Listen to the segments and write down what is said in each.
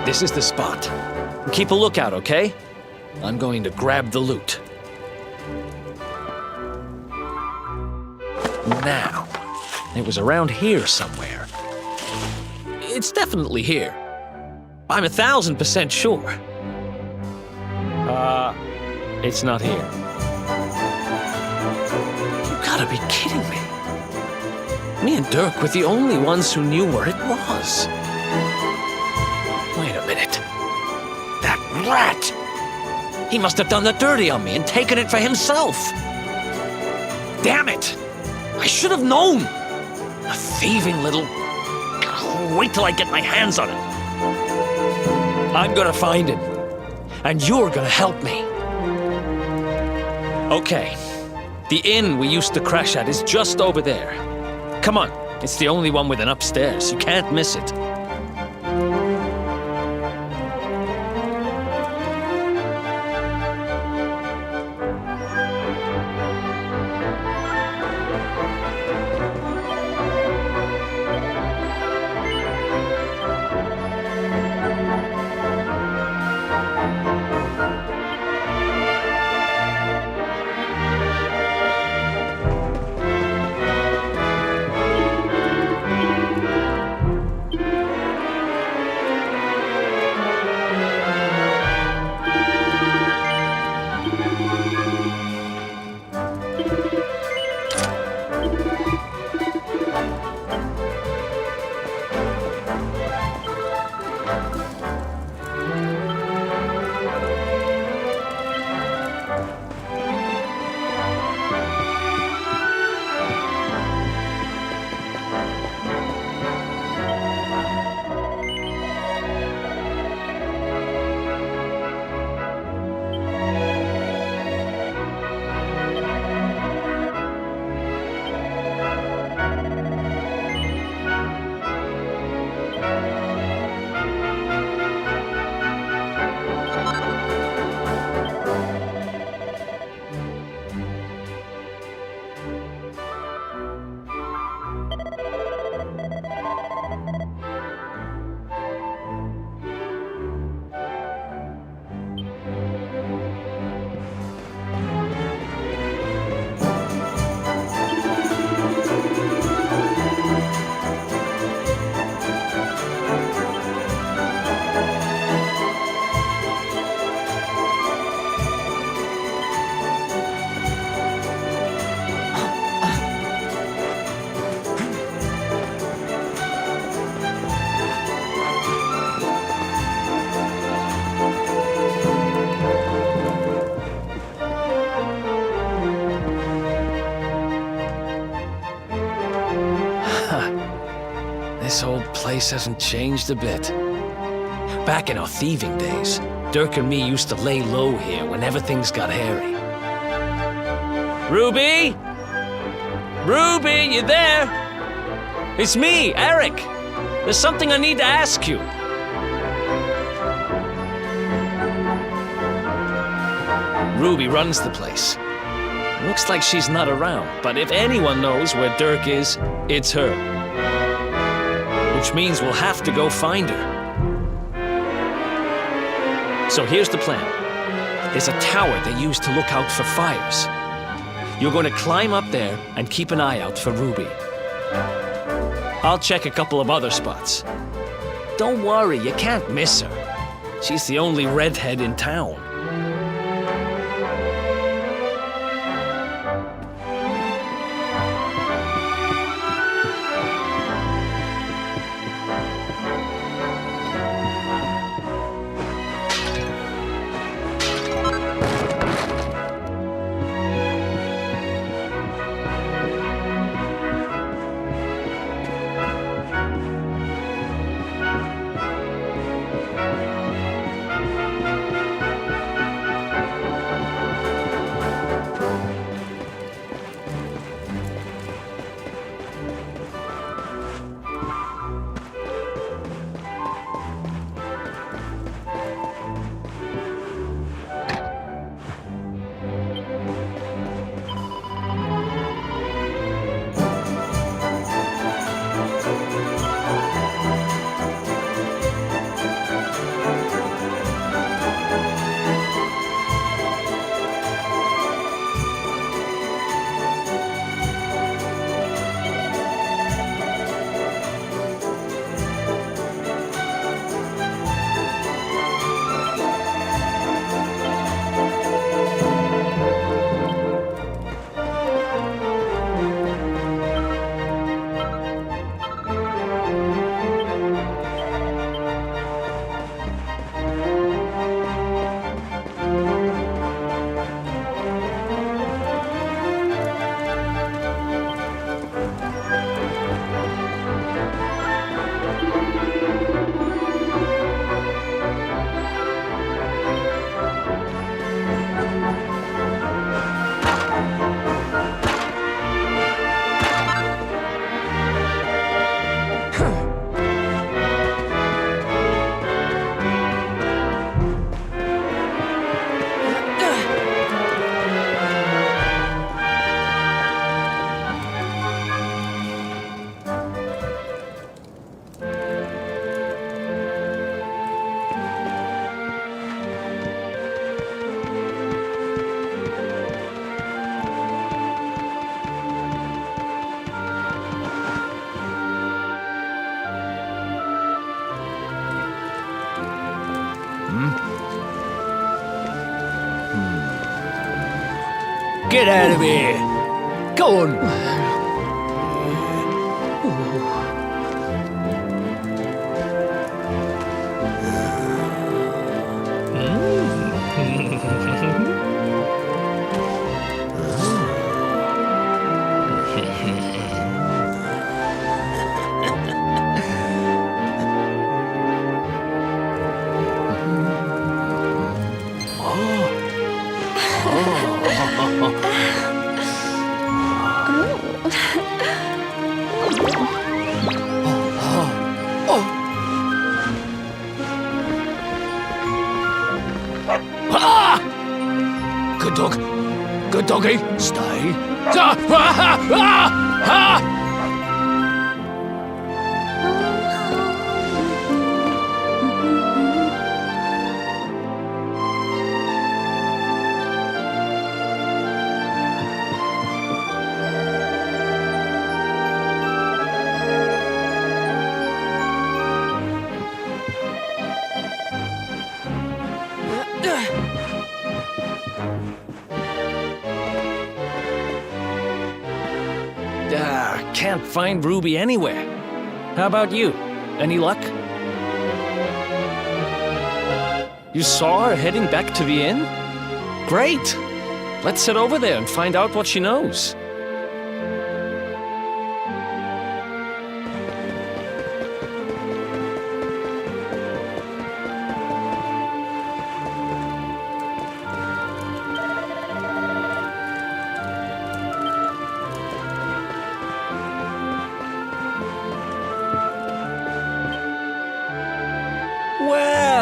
This is the spot. Keep a lookout, okay? I'm going to grab the loot. Now, it was around here somewhere. It's definitely here. I'm 1,000% sure. It's not here. You gotta be kidding me. Me and Dirk were the only ones who knew where it was. Wait a minute. That rat! He must have done the dirty on me and taken it for himself. Damn it! I should have known! A thieving little... Wait till I get my hands on it. I'm gonna find him. And you're gonna help me. Okay. The inn we used to crash at is just over there. Come on. It's the only one with an upstairs. You can't miss it. This old place hasn't changed a bit. Back in our thieving days, Dirk and me used to lay low here whenever things got hairy. Ruby? Ruby, you there? It's me, Eric. There's something I need to ask you. Ruby runs the place. Looks like she's not around, but if anyone knows where Dirk is, it's her. Which means we'll have to go find her. So here's the plan. There's a tower they use to look out for fires. You're going to climb up there and keep an eye out for Ruby. I'll check a couple of other spots. Don't worry, you can't miss her. She's the only redhead in town. Get out of here! Go on! Good dog. Good doggy. Stay. Can't find Ruby anywhere. How about you? Any luck? You saw her heading back to the inn? Great! Let's head over there and find out what she knows.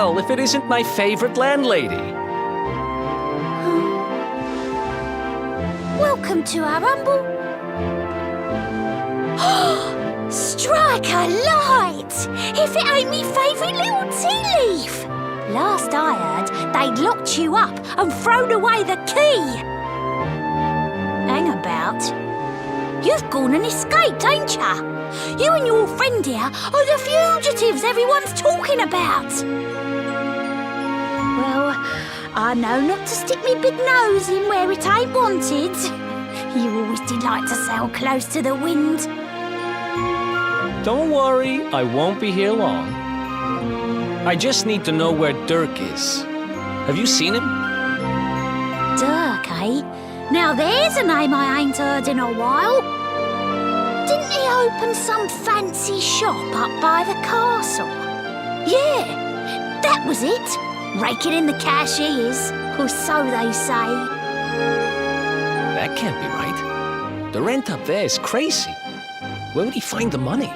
tell if it isn't my favorite landlady. Welcome to our humble... Strike a light! If it ain't me favourite little tea leaf! Last I heard, they'd locked you up and thrown away the key. Hang about. You've gone and escaped, ain't ya? You and your friend here are the fugitives everyone's talking about. Well, I know not to stick me big nose in where it ain't wanted. You always did like to sail close to the wind. Don't worry, I won't be here long. I just need to know where Dirk is. Have you seen him? Dirk, eh? Now there's a name I ain't heard in a while. Didn't he open some fancy shop up by the castle? Yeah, that was it. Raking in the cash he is, or so they say. That can't be right. The rent up there is crazy. Where would he find the money?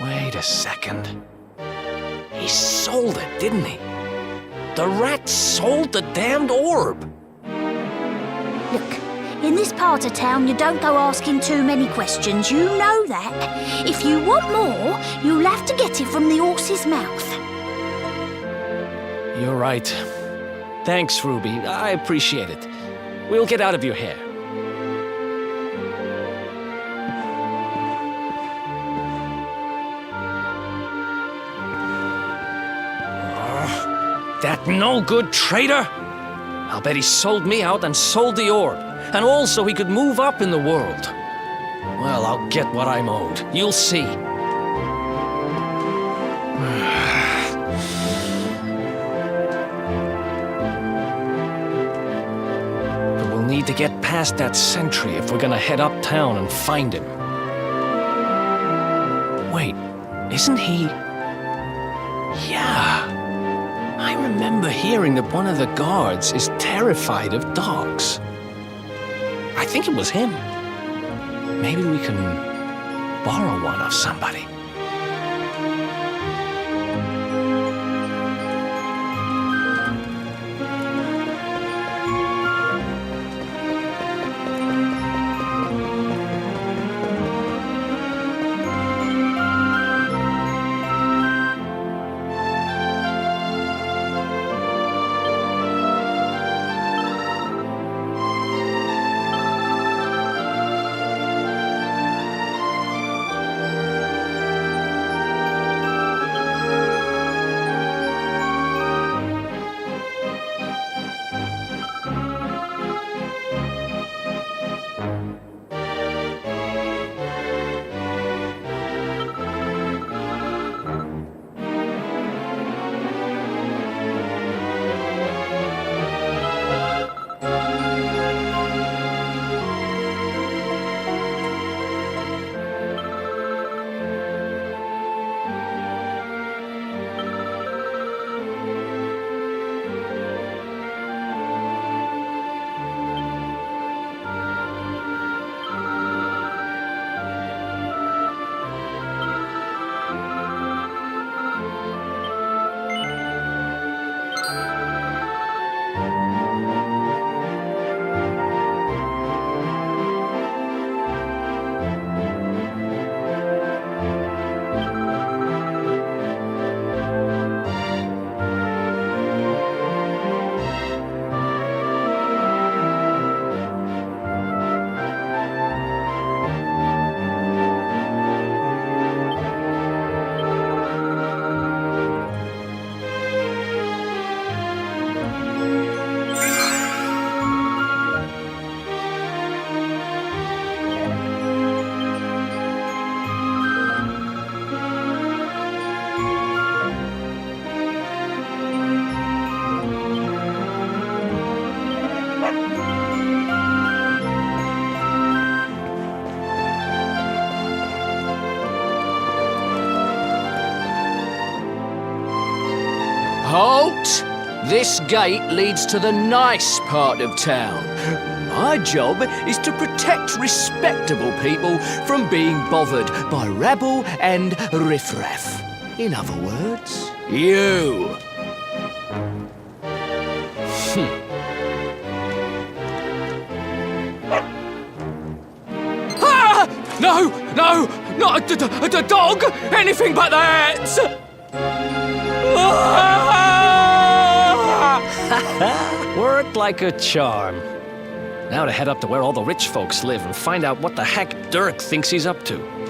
Wait a second. He sold it, didn't he? The rat sold the damned orb. Look, in this part of town, you don't go asking too many questions. You know that. If you want more, you'll have to get it from the horse's mouth. You're right. Thanks, Ruby. I appreciate it. We'll get out of your hair. That no-good traitor! I'll bet he sold me out and sold the orb. And also he could move up in the world. Well, I'll get what I'm owed. You'll see. But we'll need to get past that sentry if we're gonna head uptown and find him. Wait, isn't he... Yeah. I remember hearing that one of the guards is terrified of dogs. I think it was him. Maybe we can borrow one of somebody. Halt! This gate leads to the nice part of town. My job is to protect respectable people from being bothered by rabble and riffraff. In other words, You. Ah! No, no, not a dog! Anything but that! Ah! Worked like a charm. Now to head up to where all the rich folks live and find out what the heck Dirk thinks he's up to.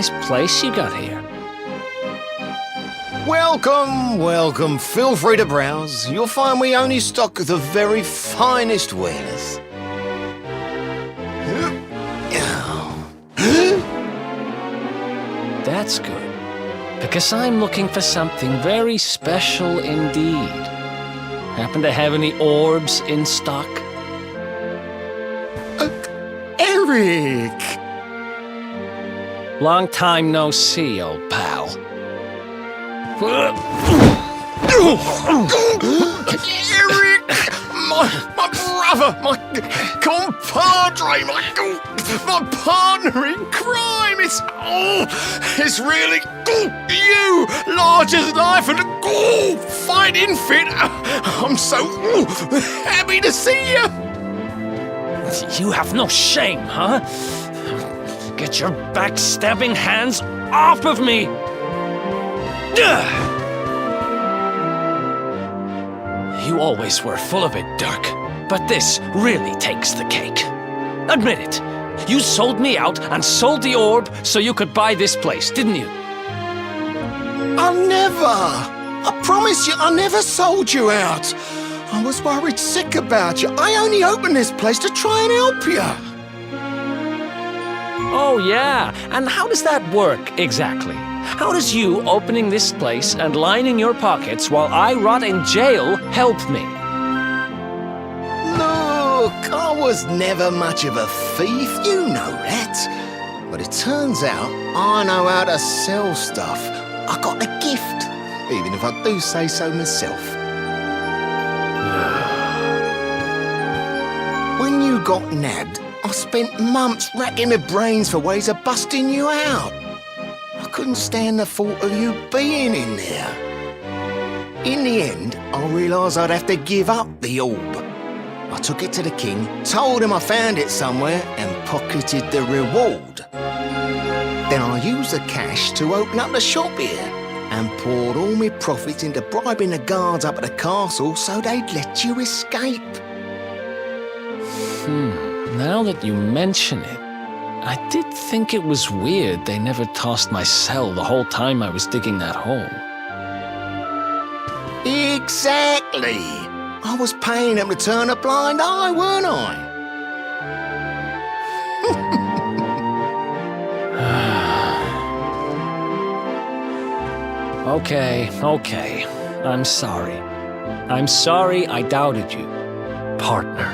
nice place you got here. Welcome, welcome. Feel free to browse. You'll find we only stock the very finest wares. That's good. Because I'm looking for something very special indeed. Happen to have any orbs in stock? Eric! Long time no see, old pal. Eric! My brother, my compadre, my partner in crime! It's really you, large as life and fighting fit. I'm so happy to see you. You have no shame, huh? Get your backstabbing hands off of me! You always were full of it, Dirk. But this really takes the cake. Admit it. You sold me out and sold the orb so you could buy this place, didn't you? I promise you, I never sold you out. I was worried sick about you. I only opened this place to try and help you. Oh, yeah. And how does that work, exactly? How does you opening this place and lining your pockets while I rot in jail help me? Look, I was never much of a thief, you know that. But it turns out I know how to sell stuff. I got a gift, even if I do say so myself. When you got nabbed, I spent months racking my brains for ways of busting you out. I couldn't stand the thought of you being in there. In the end, I realised I'd have to give up the orb. I took it to the king, told him I found it somewhere, and pocketed the reward. Then I used the cash to open up the shop here, and poured all my profits into bribing the guards up at the castle so they'd let you escape. Now that you mention it, I did think it was weird they never tossed my cell the whole time I was digging that hole. Exactly! I was paying them to turn a blind eye, weren't I? Okay. I'm sorry. I'm sorry I doubted you, partner.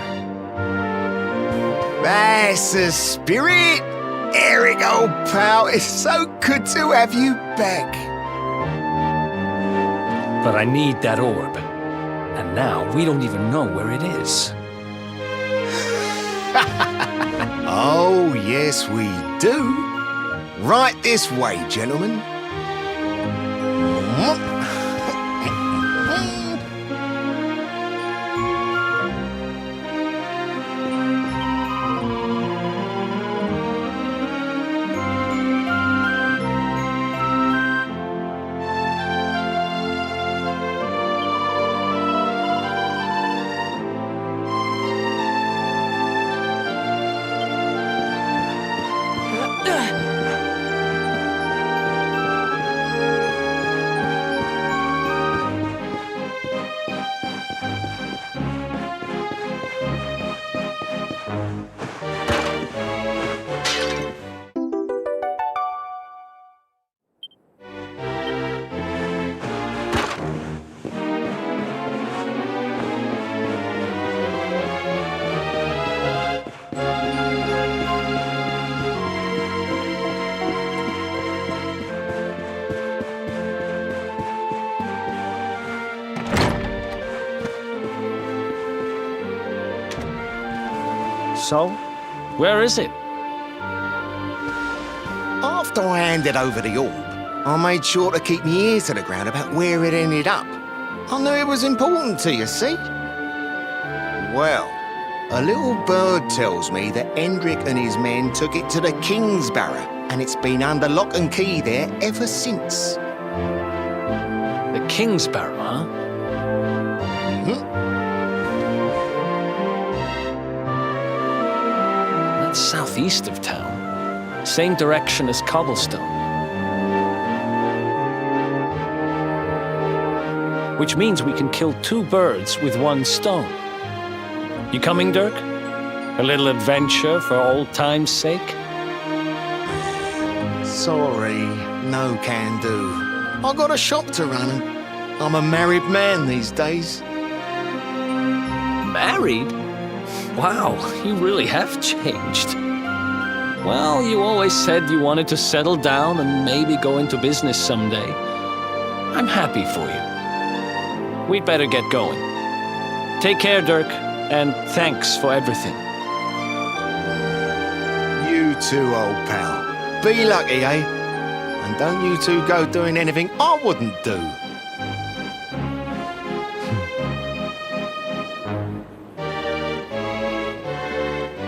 That's the spirit! Eric, old pal, it's so good to have you back. But I need that orb. And now we don't even know where it is. Oh, yes, we do. Right this way, gentlemen. So, where is it? After I handed over the orb, I made sure to keep my ears to the ground about where it ended up. I knew it was important to you, see? Well, a little bird tells me that Hendrik and his men took it to the King's Barrow, and it's been under lock and key there ever since. The King's Barrow, huh? That's southeast of town. Same direction as Cobblestone. which means we can kill 2 birds with 1 stone. You coming, Dirk? A little adventure for old time's sake? Sorry, no can do. I got a shop to run and I'm a married man these days. Married? Wow, you really have changed. Well, you always said you wanted to settle down and maybe go into business someday. I'm happy for you. We'd better get going. Take care, Dirk, and thanks for everything. You too, old pal. Be lucky, eh? And don't you two go doing anything I wouldn't do.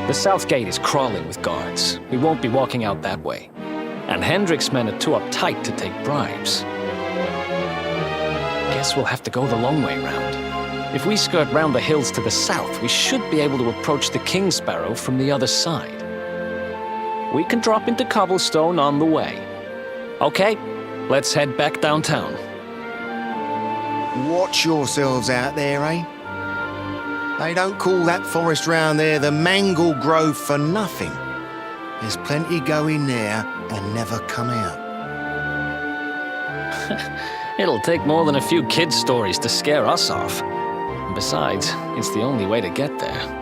The south gate is crawling with guards. We won't be walking out that way. And Hendrik's men are too uptight to take bribes. Guess we'll have to go the long way round. If we skirt round the hills to the south, we should be able to approach the King Sparrow from the other side. We can drop into Cobblestone on the way. Okay, let's head back downtown. Watch yourselves out there, eh? They don't call that forest round there the Mangle Grove for nothing. There's plenty go in there and never come out. It'll take more than a few kid stories to scare us off. And besides, it's the only way to get there.